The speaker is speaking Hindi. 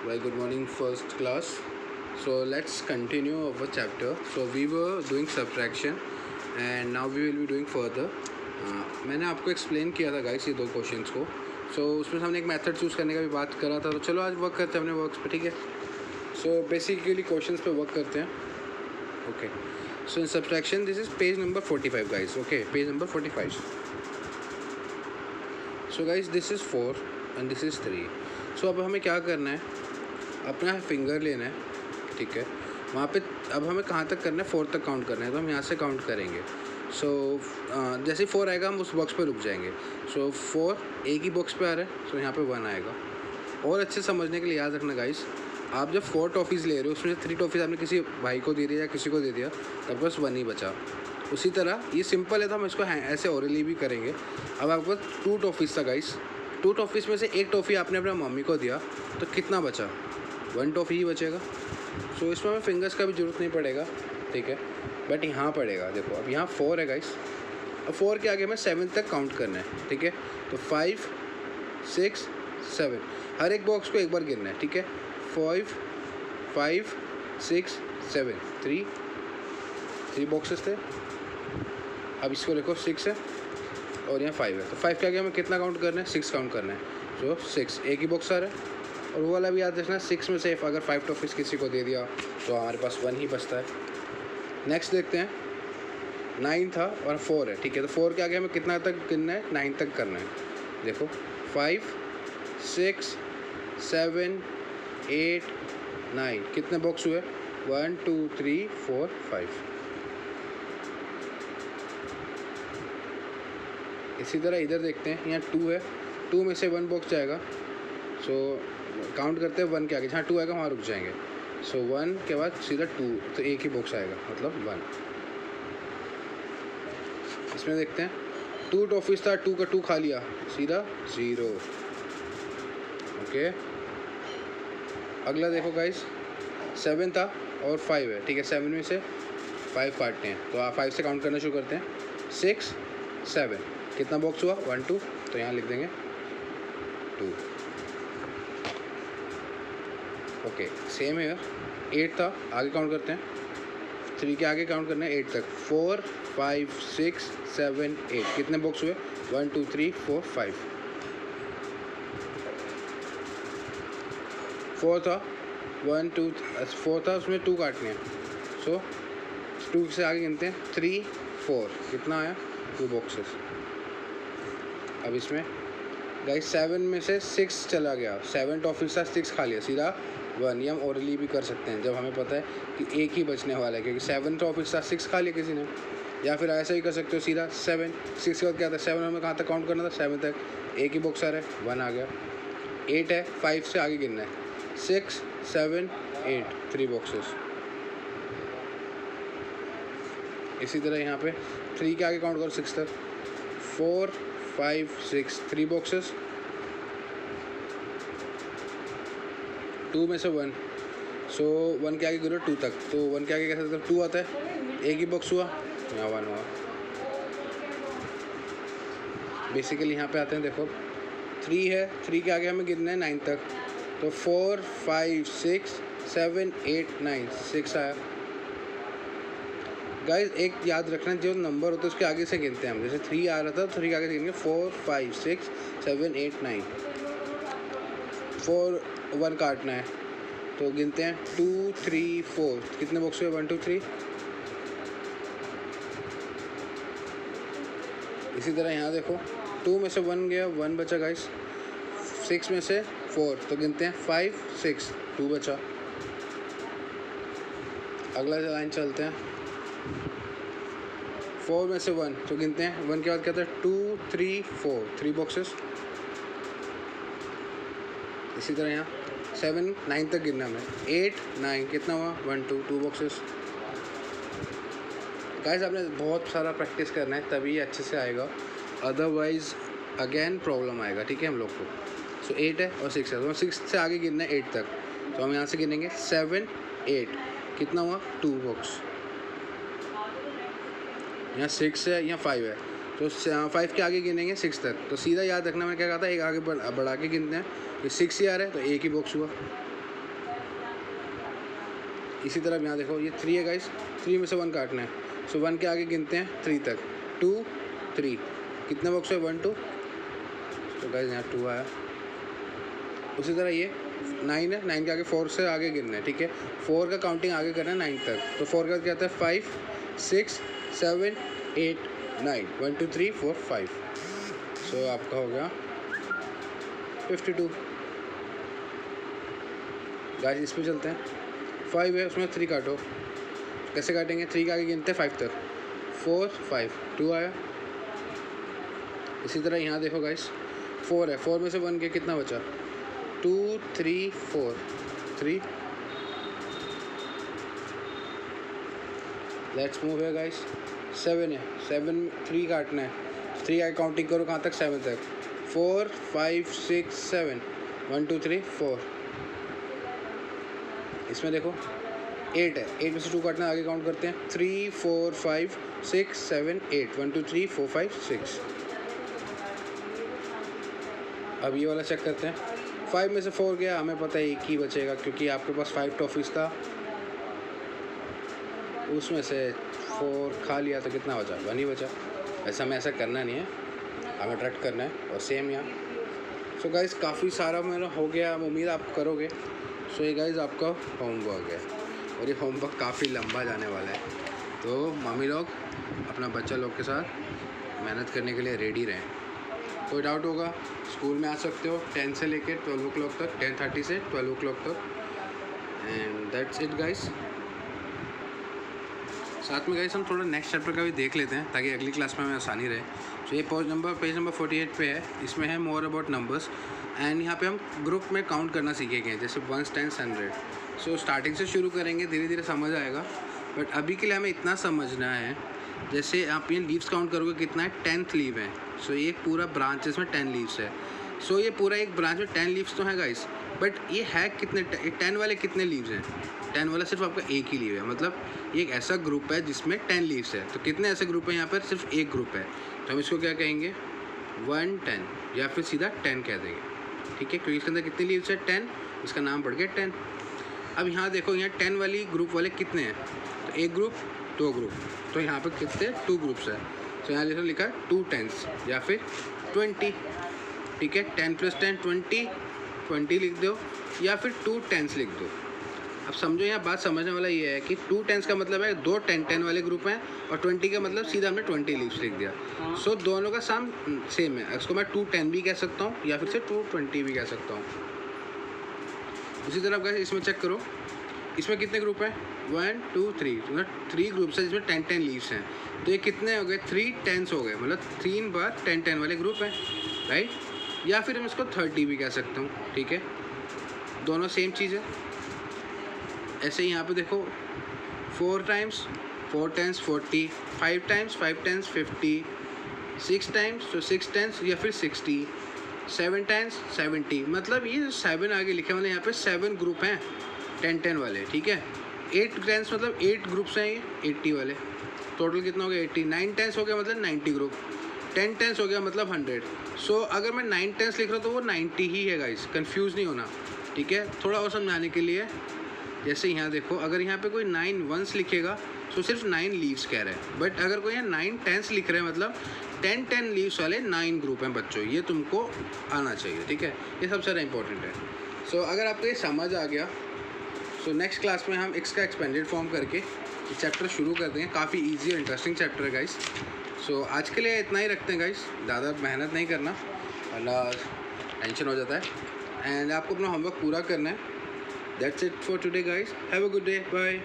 Well, good morning, first class. So let's continue our chapter. So we were doing subtraction, and now we will be doing further. मैंने आपको एक्सप्लेन किया था गाइस ये दो क्वेश्चंस को. सो उसमें हमने एक मेथड चूज़ करने का भी बात करा था. तो चलो आज वर्क करते हैं अपने वर्क्स पे, ठीक है. सो बेसिकली क्वेश्चंस पे वर्क करते हैं. Okay. So in subtraction this is page number 45 guys. Okay, page number 45. So guys this is 4 and this is 3. सो अब हमें क्या करना है, अपना फिंगर लेना है, ठीक है. वहाँ पे अब हमें कहाँ तक करना है, 4 तक काउंट करना है. तो हम यहाँ से काउंट करेंगे. सो जैसे 4 आएगा हम उस बॉक्स पे रुक जाएंगे. सो 4 एक ही बॉक्स पे आ रहा है, सो यहाँ पे 1 आएगा. और अच्छे समझने के लिए याद रखना गाइस, आप जब 4 टॉफ़ीज़ ले रहे हो उसमें से 3 टॉफ़ीज़ आपने किसी भाई को दे दिया या किसी को दे दिया, तब बस 1 ही बचा. उसी तरह ये सिंपल है, तो हम इसको ऐसे ओरली भी करेंगे. अब आपके पास 2 टॉफ़ीज़ था गाइस. 2 टॉफ़ीज़ में से एक टॉफ़ी आपने अपने मम्मी को दिया, तो कितना बचा? 1 टॉफ़ी ही बचेगा. सो इसमें हमें फिंगर्स का भी ज़रूरत नहीं पड़ेगा, ठीक है. बट यहाँ पड़ेगा. देखो अब यहाँ 4 है गाइस. अब 4 के आगे हमें 7 तक काउंट करना है, ठीक है. तो 5 6 7 हर एक बॉक्स को एक बार गिनना है, ठीक है. 5 6 7 3 बॉक्सेस थे. अब इसको देखो 6 है और यहाँ 5 है. तो 5 के आगे हमें कितना काउंट करना है? 6 काउंट करना है. सो 6 एक ही बॉक्स आ रहा है. और वो वाला भी याद रखना, 6 में से अगर 5 टॉफ़ीज़ किसी को दे दिया तो हमारे पास 1 ही बचता है. नेक्स्ट देखते हैं. 9 था और 4 है, ठीक है. तो 4 के आगे हमें कितना तक गिनना है? 9 तक करना है. देखो 5 6 7 8 9 कितने बॉक्स हुए? 1 2 3 4 5. इसी तरह इधर देखते हैं. यहाँ 2 है, 2 में से 1 बॉक्स जाएगा. सो काउंट करते हैं 1 के आगे. जहाँ 2 आएगा वहाँ रुक जाएंगे. सो 1 के बाद सीधा 2, तो एक ही बॉक्स आएगा, मतलब 1. इसमें देखते हैं 2 टॉफ़ीज़ था, 2 का 2 खा लिया, सीधा 0. ओके. अगला देखो गाइस, 7 था और 5 है, ठीक है. 7 में से 5 काटते हैं, तो आप 5 से काउंट करना शुरू करते हैं. 6 7 कितना बॉक्स हुआ? 1 2, तो यहाँ लिख देंगे 2. ओके. सेम है. 8 था, आगे काउंट करते हैं. 3 के आगे काउंट करना है 8 तक. 4 5 6 7 8 कितने बॉक्स हुए? 1 2 3 4 5. 4 था, 1 2 4 था, उसमें 2 काटने हैं. सो 2 से आगे गिनते हैं. 3 4 कितना आया? 2 बॉक्सेस. अब इसमें गाइस 7 में से 6 चला गया. 7 टॉफ़ीज़ था, 6 खा लिया, सीधा 1. ये हम ओरली भी कर सकते हैं जब हमें पता है कि एक ही बचने वाला है, क्योंकि 7 टॉफ़ीज़ था, 6 खा लिया किसी ने. या फिर ऐसा ही कर सकते हो सीधा 7 6 के बाद क्या था? 7 हमें कहाँ तक काउंट करना था? 7 तक. एक ही बॉक्स आ रहा है, 1 आ गया. 8 है, 5 से आगे गिनना है. 6 7 8 3 बॉक्सेस. इसी तरह यहाँ पे 3 के आगे काउंट करो 6 तक. 4 5 6 3 बॉक्सेस. 2 में से 1, सो 1 के आगे गिरो 2 तक. तो 1 के आगे कैसे आता है? 2 आता है, एक ही बॉक्स हुआ, यहाँ 1 हुआ. बेसिकली यहाँ पे आते हैं. देखो 3 है, 3 के आगे हमें गिनना है 9 तक. तो 4 5 6 7 8 9 6 आया. गाइस एक याद रखना, जो नंबर होता है उसके आगे से गिनते हैं हम. जैसे 3 आ रहा था, 3 के आगे से गिनेंगे 4 5 6 7 8 9. 4 1 काटना है, तो गिनते हैं 2 3 4 कितने बॉक्स हुए? 1 2 3. इसी तरह यहाँ देखो 2 में से 1 गया, 1 बचा गाइस. 6 में से 4, तो गिनते हैं 5 6 2 बचा. अगला लाइन चलते हैं. 4 में से 1, तो गिनते हैं 1 के बाद क्या था? 2 3 4 3 बॉक्सेस. इसी तरह यहाँ 7 9 तक गिनना हमें. 8 9 कितना हुआ? 1 2 2 बॉक्सेस. गाइस आपने बहुत सारा प्रैक्टिस करना है, तभी अच्छे से आएगा, अदरवाइज़ अगेन प्रॉब्लम आएगा, ठीक है हम लोग को. सो 8 है और 6 है, तो 6 से आगे गिनना है 8 तक. तो हम यहाँ से गिनेंगे 7 8 कितना हुआ? 2 बॉक्स. यहाँ 6 है, यहाँ 5 है, तो 5 के आगे गिनेंगे 6 तक. तो सीधा याद रखना, मैंने क्या कहा था, एक आगे बढ़ा के गिनते हैं. तो 6 ही आ रहा है, तो एक ही बॉक्स हुआ. इसी तरह यहाँ देखो ये 3 है गाइस, 3 में से 1 काटना है। सो 1 के आगे गिनते हैं 3 तक, 2 3, कितने बॉक्स है 1 2, तो गाइस यहाँ 2 आया। उसी तरह ये 9 है, 9 के आगे 4 से आगे गिनना है, ठीक है। 4 का काउंटिंग आगे करना है 9 तक, तो 4 का क्या आता है 5 6 7 8 9, 1 2 3 4 5। सो आपका हो गया 52। गाइस इस पे चलते हैं, 5 है उसमें 3 काटो, कैसे काटेंगे, 3 के आगे गिनते हैं 5 तक, 4 5 2 आया। इसी तरह यहाँ देखो गाइस 4 है, 4 में से 1 के कितना बचा, 2 3 4 3। लेट्स मूव है गाइस, 7 है, 7 3 काटना है, 3 आगे काउंटिंग करो कहाँ तक 7 तक, 4 5 6 7, 1 2 3 4। इसमें देखो 8 है, 8 में से 2 काटना, आगे काउंट करते हैं 3 4 5 6 7 8, 1 2 3 4 5 6। अब ये वाला चेक करते हैं, 5 में से 4 गया, हमें पता है 1 ही बचेगा क्योंकि आपके पास 5 टॉफीज़ था, उसमें से 4 खा लिया तो कितना बचा, 1 ही बचा। ऐसा हमें ऐसा करना नहीं है, हमें ट्रैक करना है। और सेम यहाँ सो गाइस काफ़ी सारा मेरा हो गया, उम्मीद आप करोगे। सो ये गाइस आपका होमवर्क है और ये होमवर्क काफ़ी लंबा जाने वाला है, तो मम्मी लोग अपना बच्चा लोग के साथ मेहनत करने के लिए रेडी रहें। कोई डाउट होगा स्कूल में आ सकते हो 10 से लेके 12 o'clock तक, 10:30 से 12 o'clock तक। And that's it guys. साथ में गाइस हम थोड़ा नेक्स्ट चैप्टर का भी देख लेते हैं ताकि अगली क्लास में हमें आसानी रहे। तो ये पेज नंबर 48 पे है, इसमें है मोर अबाउट नंबर्स एंड यहाँ पे हम ग्रुप में काउंट करना सीखेंगे, जैसे 1 10 100। सो स्टार्टिंग से शुरू करेंगे, धीरे धीरे समझ आएगा, बट अभी के लिए हमें इतना समझना है, जैसे आप ये लीव्स काउंट करोगे कितना है, 10th लीव है। सो ये पूरा ब्रांच इसमें 10 लीव्स है। सो ये पूरा एक ब्रांच में 10 लीव्स तो हैं गाइस, बट ये है कितने, 10 वाले कितने लीव्स हैं, 10 वाला सिर्फ आपका एक ही लीव है, मतलब ये एक ऐसा ग्रुप है जिसमें 10 लीव्स है। तो कितने ऐसे ग्रुप हैं यहाँ पर, सिर्फ एक ग्रुप है, तो हम इसको क्या कहेंगे 1 10 या फिर सीधा 10 कह देंगे, ठीक है, क्योंकि इसके अंदर कितनी लीव्स है 10, इसका नाम पड़ गया 10। अब यहाँ देखो यहाँ 10 वाली ग्रुप वाले कितने हैं, तो एक ग्रुप 2 ग्रुप, तो यहाँ पर कितने 2 ग्रुप्स है। तो यहाँ जैसे लिखा है 2 10s या फिर 20, ठीक है, 10 + 10 20 लिख दो या फिर 2 10s लिख दो। अब समझो यहाँ बात समझने वाला ये है कि 2 10s का मतलब है 2 10 वाले ग्रुप हैं और 20 का मतलब सीधा हमने 20 लीव्स लिख दिया। सो दोनों का सेम है, इसको मैं 2 10 भी कह सकता हूँ या फिर से 2 20 भी कह सकता हूँ। उसी तरह गाइस इसमें चेक करो, इसमें कितने ग्रुप हैं 1 2 3, मतलब 3 ग्रुप्स हैं जिसमें 10 10 लीव्स हैं। तो ये कितने हो गए 3 10s हो गए, मतलब 3 बार 10 10 वाले ग्रुप हैं, राइट। या फिर हम इसको 30 भी कह सकता हूँ, ठीक है, दोनों सेम चीज़ है। ऐसे ही यहाँ पे देखो 4 times 4 10s 40, 5 times 5 10s 50, 6 times तो 6 10s या फिर 60, 7 times 70, मतलब ये 7 आगे लिखे मतलब यहाँ पे 7 ग्रुप हैं 10 10 वाले, ठीक है। 8 10s मतलब 8 ग्रुप्स हैं ये 80 वाले, टोटल कितना हो गया 80। 9 10s हो गया मतलब 90 ग्रुप, 10 10s हो गया मतलब 100। सो अगर मैं 9 10s लिख रहा हूँ तो वो 90 ही है गाइस, कंफ्यूज नहीं होना, ठीक है। थोड़ा और समझाने के लिए, जैसे यहाँ देखो अगर यहाँ पे कोई 9 1s लिखेगा तो सिर्फ 9 लीव्स कह रहे हैं, बट अगर कोई यहाँ 9 10s लिख रहे हैं मतलब 10 10 लीव्स वाले 9 ग्रुप हैं बच्चों, ये तुमको आना चाहिए, ठीक है, ये सबसे ज़्यादा इंपॉर्टेंट है। सो अगर आपको ये समझ आ गया, सो नेक्स्ट क्लास में हम इसका एक्सपेंडेड फॉर्म करके चैप्टर शुरू कर देंगे। काफ़ी ईजी और इंटरेस्टिंग चैप्टर है गाइस। सो आज के लिए इतना ही रखते हैं गाइस, ज़्यादा मेहनत नहीं करना वरना टेंशन हो जाता है, एंड आपको अपना होमवर्क पूरा करना है। That's it for today guys. Have a good day. Bye.